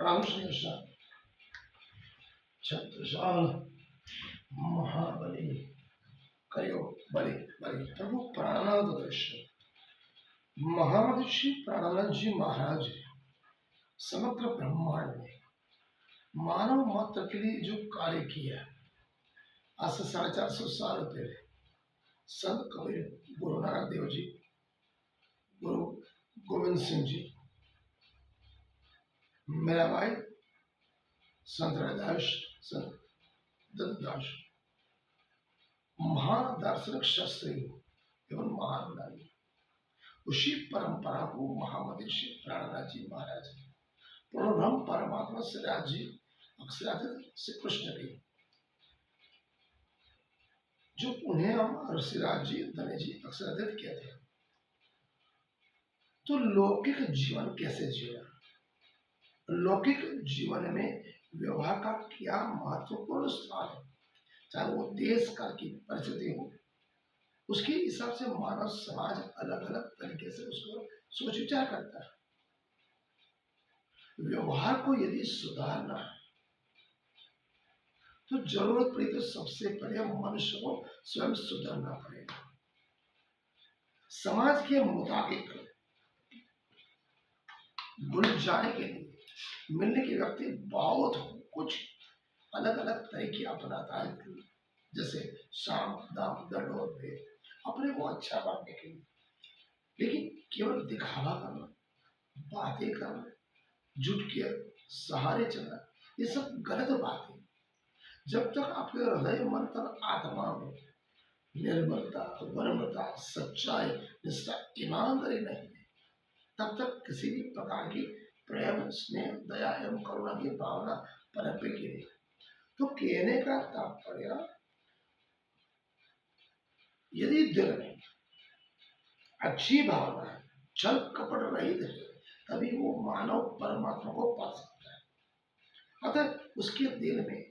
रामकृष्ण छत्रसाल महाबली कयो बलि बलि प्रभु प्राणनाथ दर्शन महामनीषी प्राणनाथ जी महाराज समग्र ब्रह्मांड में मानव मात्र के लिए जो कार्य किया आज से 450 साल पहले संत कबीर, गुरु नानक देव जी, गुरु गोविंद सिंह जी, मीराबाई, संत रविदास, संत दत्तदास, महान दार्शनिक शास्त्री एवं महान ज्ञानी, उसी परंपरा को महामनीषी प्राणनाथ जी महाराज पूर्ण परमात्मा श्रीराज जी अक्षराधित श्री कृष्ण जी, जो उन्हें हम ऋषिराज जी धनी जी अक्षराधित कहते हैं। तो लौकिक जीवन कैसे जीना, लौकिक जीवन में व्यवहार का क्या महत्वपूर्ण स्थान है, चाहे वो देश काल की परिस्थिति हो, उसके हिसाब से मानव समाज अलग अलग तरीके से उसको सोच विचार करता है। व्यवहार को यदि सुधारना है तो जरूरत पड़ी तो सबसे पहले मनुष्य को स्वयं सुधरना पड़ेगा। समाज के मुताबिक घुल जाने के लिए मिलने के व्यक्ति बहुत कुछ अलग अलग तरीके अपनाता है, जैसे शाम दाम दंड और भेद, अपने को अच्छा बनने के लिए। लेकिन केवल दिखावा करना, बातें करना, जुट के सहारे चलना, ये सब गलत बात है। जब तक आपके हृदय मन तक आत्मा में निर्मलता, विनम्रता, सच्चाई, निष्ठा, ईमानदारी नहीं है, तब तक किसी भी प्रकार की प्रेम, स्नेह, दया एवं करुणा की भावना पनपेगी नहीं। तो कहने का तात्पर्य, यदि दिल में अच्छी भावना है, छल कपट रहित है, तभी वो मानव परमात्मा को पा सकता है। अतः उसके दिल में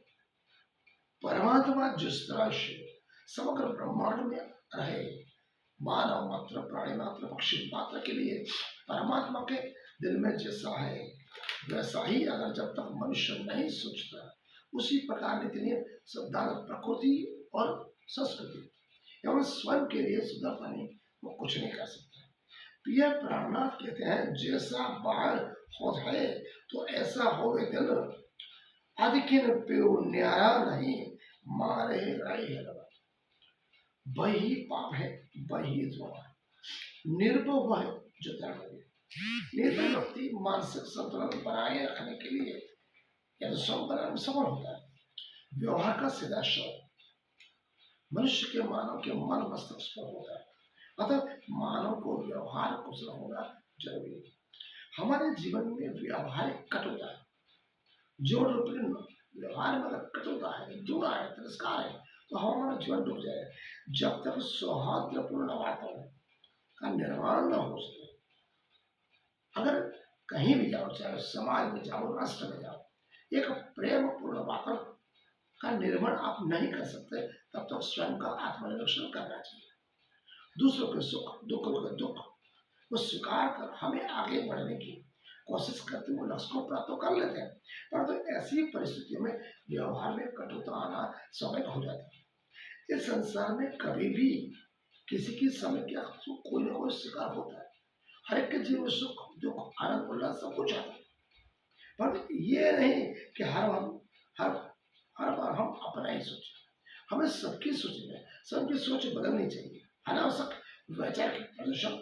परमात्मा जिस तरह से समग्र ब्रह्मांड में रहे, मानव मात्र, प्राणी मात्र, पक्षी मात्र के लिए परमात्मा के दिल में जैसा है, वैसा ही अगर जब तक मनुष्य नहीं सोचता, उसी प्रकार नीति नियम, सिद्धांत, प्रकृति और संस्कृति एवं स्वयं के लिए सुधरता नहीं, वो कुछ नहीं कर सकता। प्रिय प्राणनाथ कहते हैं, जैसा बाहर होत है तो ऐसा होवे दिल, अधिकिन प्यो न्याया नहीं, मारे रहे वही पाप है, वही द्रोह है। निर्भय वह जो धर्म है। निर्भय व्यक्ति मानसिक संतुलन बनाए रखने के लिए यदि स्वयं सफल होता है। व्यवहार का सीधा शब्द मनुष्य के मानव के मन मस्तिष्क पर होता है। अतः मानव को व्यवहार कुशल होना जरूरी है। हमारे जीवन में व्यवहारिक कटुता है, जो व्यवहार में अगर कटुता है, दूरा है, तिरस्कार है, तो हमारा जीवन डूब जाएगा। जब तक सौहार्दपूर्ण वातावरण का निर्माण न हो सके, अगर कहीं भी जाओ, चाहे समाज में जाओ, राष्ट्र में जाओ, एक प्रेम पूर्ण वातावरण का निर्माण आप नहीं कर सकते, तब तक स्वयं का आत्मनिरीक्षण करना चाहिए। दूसरों के सुख, दुखों का दुख को स्वीकार कर हमें आगे बढ़ने की कोशिश करते हुए लक्ष्य को प्राप्त कर लेते हैं, परंतु ऐसी परिस्थितियों में व्यवहार में कटुता आना स्वाभाविक हो जाता है। इस संसार में कभी भी किसी की समस्या को कोई ना कोई शिकार होता है। हर एक के जीवन में सुख, दुख, आनंद, उल्लास सब कुछ आता है, पर ये नहीं कि हर बार हम अपना ही सोचें। हमें सबकी सोचें, सबकी सोच बदलनी चाहिए। अनावश्यक वैचारिक प्रदूषण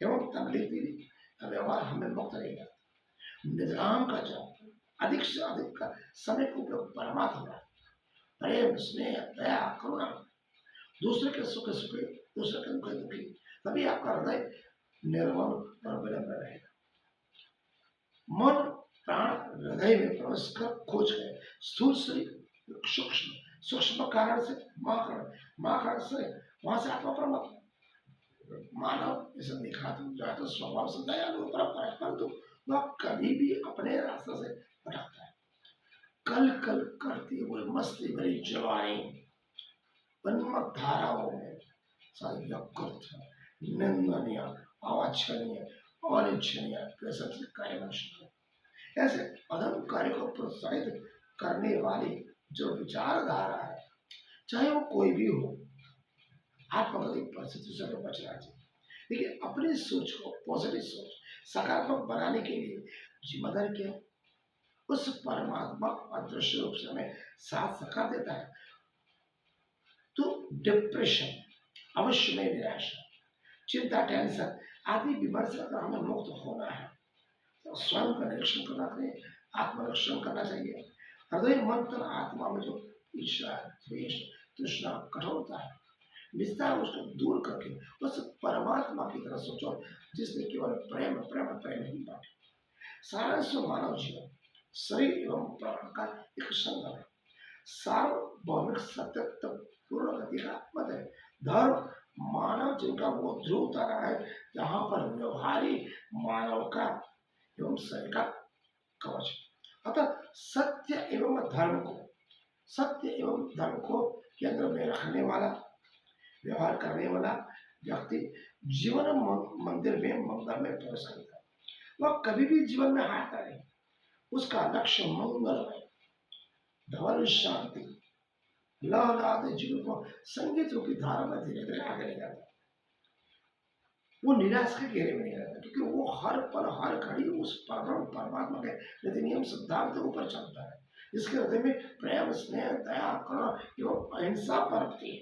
एवं तकलीफी व्यवहार हमें मुक्त रहेगा। निजाम का जब अधिक से अधिक का समय का उपयोग परमात्मा, प्रेम, स्नेह, दया, करुणा, दूसरे के सुख सुखी, दूसरे के दुख दुखी, तभी आपका हृदय निर्मल और विनम्र रहेगा। मन प्राण हृदय में प्रवेश कर खोज है। स्थूल शरीर सूक्ष्म, सूक्ष्म कारण से माँ कारण से वहां से आत्मा परमात्मा। मानव इसे दिखाते जाए तो स्वभाव से दयालु परंपरा है, परंतु वह कभी भी अपने रास्ते से भटकता है। कल कल करती हुए मस्ती भरी जवानी उन्मत्त धाराओं में निंदनीय, अवांछनीय, अनिच्छनीय कार्य मनुष्य ऐसे अधम कार्य को प्रोत्साहित करने वाली जो विचारधारा है, चाहे वो कोई भी हो, आत्मगति परिस्थिति से हमें बचना चाहिए। देखिए, अपनी सोच को, पॉजिटिव सोच, सकारात्मक बनाने के लिए जिम्मेदारी क्या है? उस परमात्मा अदृश्य रूप से हमें साथ सका देता है। तो डिप्रेशन, अवश्य में निराशा, चिंता, टेंशन आदि बीमारी से अगर हमें मुक्त होना है तो स्वयं का निरीक्षण करना चाहिए, आत्मनिरीक्षण करना चाहिए। हृदय, मन, तन, आत्मा में जो ईर्ष्या, द्वेष, तृष्णा, कठोरता है, विस्तार उसको दूर करके उस परमात्मा की तरफ सोचो जिसने केवल प्रेम प्रेम प्रेम ही बांटे। सारांश मानव जीवन शरीर एवं प्राण का एक संगम है। सार्वभौमिक सत्य पूर्ण गति का मत है। धर्म मानव जीवन का वो ध्रुव तारा है जहाँ पर व्यवहारी मानव का एवं शरीर का कवच। अतः सत्य एवं धर्म को केंद्र में रखने वाला, व्यवहार करने वाला व्यक्ति जीवन मंदिर में मंगल में प्रवेश करता है। वह कभी भी जीवन में हारता नहीं। उसका लक्ष्य मंगलमय, धवल शांति, लहलाते जीवन को संगीत रूपी धारा में धीरे धीरे आगे ले जाता है। वो निराश के घेरे में नहीं रहता, क्योंकि वो हर पल हर घड़ी उस परमात्मा के नीति नियम सिद्धांत के ऊपर चलता है। इसके हृदय में प्रेम, स्नेह, दया, करुणा एवं अहिंसा पनपती है।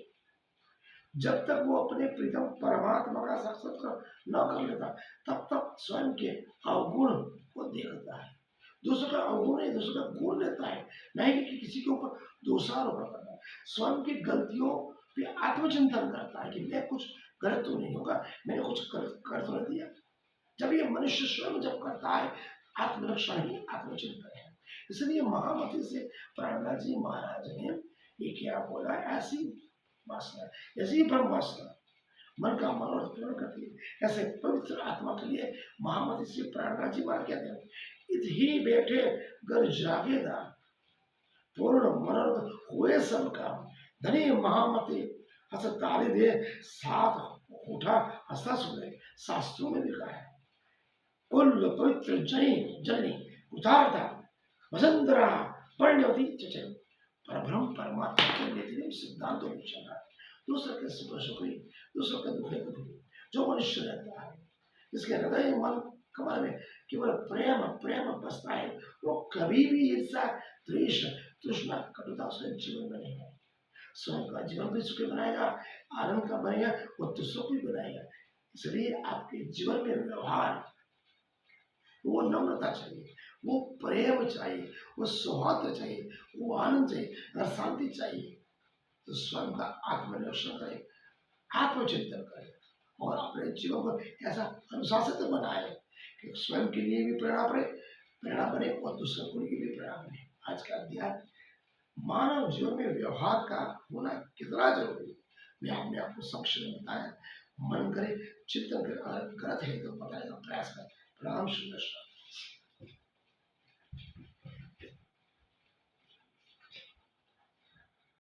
जब तक वो अपने प्रीतम परमात्मा का साक्षात्कार न कर लेता, तब तक स्वयं के अवगुण को देखता है। दूसरों का अवगुण नहीं, दूसरों का गुण लेता है, नहीं कि किसी के ऊपर दोषारोपण करता है। स्वयं की गलतियों पे आत्मचिंतन करता है कि मैं कुछ गलत तो नहीं होगा, मैंने कुछ कर तो नहीं दिया। जब ये मनुष्य स्वयं जब करता है, आत्मरक्षण ही आत्मचिंतन है। इसलिए महामती से प्राणनाथ जी महाराज ने ये क्या बोला, ऐसी वासना, ऐसी ब्रह्म वासना मन का मनोरथ पूर्ण करती है। ऐसे पवित्र आत्मा के लिए महामती श्री प्राणनाथ जी महाराज कहते हैं, इत ही बैठे घर जागेदा, पूर्ण मनोरथ हुए सब काम, धनी महामती हस ताली दे, साथ उठा हंसा सुने। शास्त्रों में लिखा है, कुल पवित्र जननी उदारता वसंतरा पुण्यवती चचल, परब्रह्म परमात्मा के नीति सिद्धांतों में चला। दूसरे के सुख सुखी, दूसरों के दुखे दुखी जो मनुष्य रहता है, इसके हृदय मन कमल में केवल प्रेम प्रेम बसता है। वो कभी भी ईर्षा, द्वेष, तृष्णा, कटुता उसके जीवन में नहीं है। स्वयं का जीवन भी सुखी बनाएगा, आनंद का बनेगा, वो दूसरों को भी बनाएगा। इसलिए आपके जीवन में व्यवहार, वो नम्रता चाहिए, वो प्रेम चाहिए, वो सौहार्द चाहिए, वो आनंद चाहिए, अगर शांति चाहिए तो स्वयं का आत्मनिरीक्षण करें, आत्मचिंतन करें और अपने जीवन को ऐसा अनुशासित बनाए कि स्वयं के लिए भी प्रेरणा बने और दूसरों के लिए भी प्रेरणा बने। आज का अध्याय मानव जीवन में व्यवहार का होना कितना जरूरी है, मैं आपने आपको संक्षेप में बताया। मन करे, चिंतन करे, अगर गलत है तो बताने का प्रयास करें। प्रणाम, सुंदर।